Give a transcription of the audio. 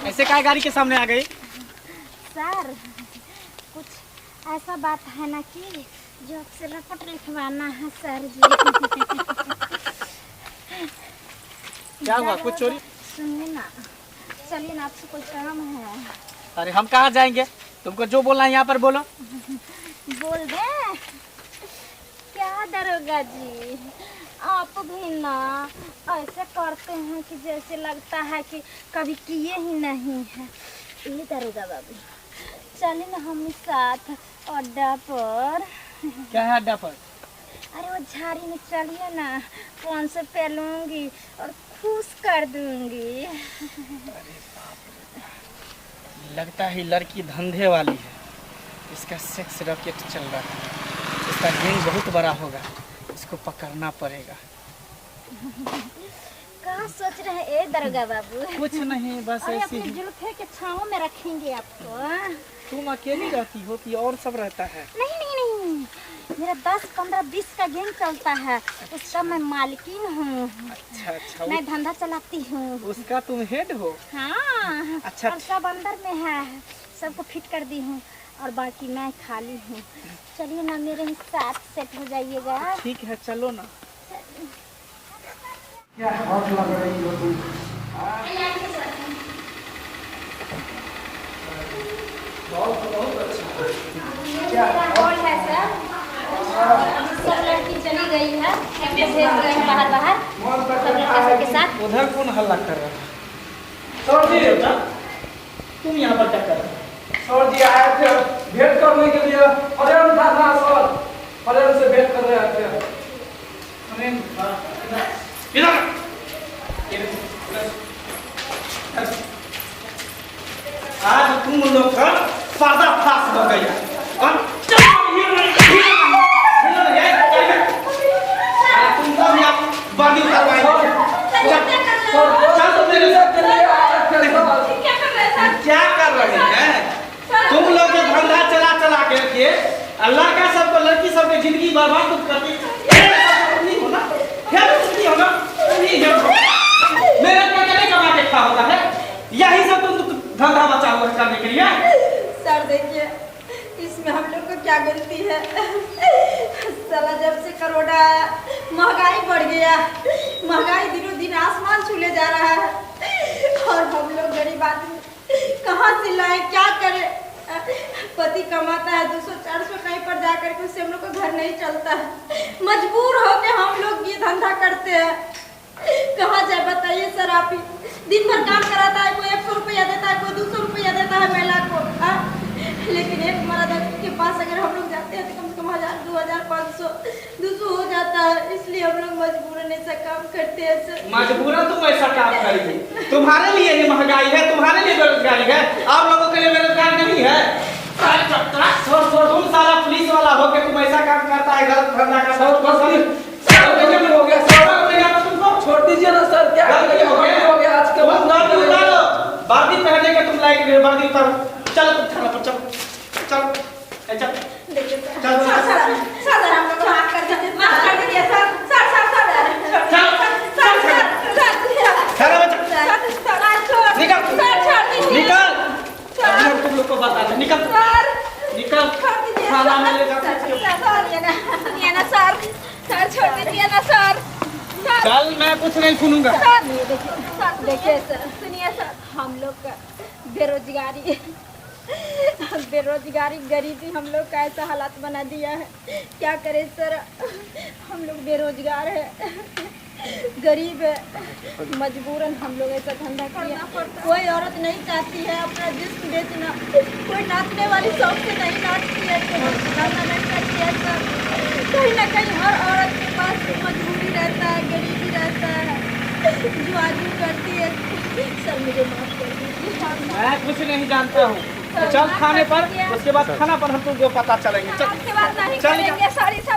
ऐसे काय गाड़ी के सामने आ गई? सर कुछ ऐसा बात है ना कि जो आपसे रपट लिखवाना है सर जी। क्या हुआ, कुछ चोरी? सुनिए ना, चलिए ना, आपसे कोई काम है। अरे हम कहाँ जाएंगे? तुमको जो बोलना है यहाँ पर बोलो। बोल दे। क्या दरोगा जी, आप भी ना ऐसे करते हैं कि जैसे लगता है कि कभी किए ही नहीं है। ये दरोगा बाबू, चलिए ना हम साथ अड्डा पर। क्या है अड्डा पर? अरे वो झाड़ी में चलिए ना, फोन से पे लूंगी और खुश कर दूंगी। लगता है लड़की धंधे वाली है, इसका सेक्स रॉकेट चल रहा है, इसका गैंग बहुत बड़ा होगा, इसको पकड़ना पड़ेगा। कहाँ सोच रहे हैं ए दरोगा बाबू? कुछ नहीं, बस अरे ऐसे अपने ही। जुल्फे के छांव में रखेंगे आपको। तुम अकेली रहती हो कि और सब रहता है? नहीं नहीं नहीं, मेरा 10, 15, 20 का गैंग चलता है, उसका मैं मालकिन हूँ। अच्छा अच्छा, मैं धंधा चलाती हूँ। उसका तुम हेड हो? हाँ। अच्छा। और सब अंदर में है, सबको फिट कर दी हूँ और बाकी मैं खाली हूँ। चलिए ना, मेरे ही साथ सेट हो जाइएगा। ठीक है, चलो ना। क्या हॉट लग रही हो तुम? बहुत अच्छा। क्या हॉल है सर? सब लड़की चली गई है, भेज गए हैं बाहर बाहर सब लड़के सबके साथ। उधर कौन हल्ला कर रहा है? सर जी, तुम यहाँ पर क्या कर रहे हो? सर जी आए थे भेंट करने के लिए। फरेन था ना सर, फरेन से भेंट कर रहे थे। आज तुम लोग का पर्दाफाश हो गया। और तुमको भी आप बॉडी उतारवाएंगे। चल तो मेरे साथ क्या कर रहे हैं? तुम लोग जो धंधा चला चला के अल्लाह का सबको लड़की सबके जिंदगी बर्बाद करती हो ना, मेरा क्या नहीं कमा के खा होता है, यही सब तुम धंधा बचा हुआ करने के लिए। सर देखिए, इसमें हम लोग को क्या गलती है? साला जब से कोरोना आया, महंगाई बढ़ गया, महंगाई दिनों दिन आसमान छूले जा रहा है और हम लोग गरीब आदमी कहाँ से लाए, क्या करें? पति कमाता है 200-400 कहीं पर जाकर के, उससे हम लोग का घर नहीं चलता है। मजबूर हो के हम लोग ये धंधा करते हैं। कहाँ जाए बताइए सर आप ही? दिन भर काम कराता है, कोई 100 रुपया देता है, कोई 200 रुपया देता है महिला को। लेकिन एक मर्द के पास अगर हम लोग जाते हैं तो कम से कम 1000, 2000, 500, 200 हो जाता है। इसलिए हम लोग मजबूरन ऐसा काम करते हैं सर। मजबूरन तुम ऐसा काम करेंगे? तुम्हारे लिए ये महंगाई है, तुम्हारे लिए बेरोजगारी है, आप लोगों के लिए बेरोजगारी नहीं है। तुम सारा पुलिस वाला हो के तुम ऐसा काम करता है, गलत धंधा करता है। हो गया सर, तुमको छोड़ दीजिए ना सर। क्या हो गया आज के बाद? वर्दी पहनने के तुम लायक नहीं, वर्दी उतारो। चलो तुम थाना पर चलो, चलो चल देखिए सर, चल सर हम लोग को माफ कर दीजिए, माफ कर दीजिए सर। सर थाना में निकल निकल। अभी हम तुम लोग को बताते, निकल निकल। थाना में ले जाते। सर छोड़ दीजिए ना सर। चल, मैं कुछ नहीं सुनूंगा। देखिए सर, सुनिए सर, हम लोग का बेरोजगारी गरीबी हम लोग का ऐसा हालात बना दिया है। क्या करें सर, हम लोग बेरोजगार है, गरीब है, मजबूरन हम लोग ऐसा धंधा किया। कोई औरत नहीं चाहती है अपना जिस्म बेचना, कोई नाचने वाली शौक से नहीं नाचती है, कोई धंधा नहीं करती है सर। कहीं ना कहीं हर औरत के पास मजबूरी रहता है, गरीबी रहता है, जो आदमी करती है। सर मुझे माफ कर दीजिए। मैं कुछ नहीं जानता हूँ। चल थाने पर, उसके बाद खाना पर हम तुमको पता चलेंगे। चल उसके बाद नहीं चल करेंगे सारी सब।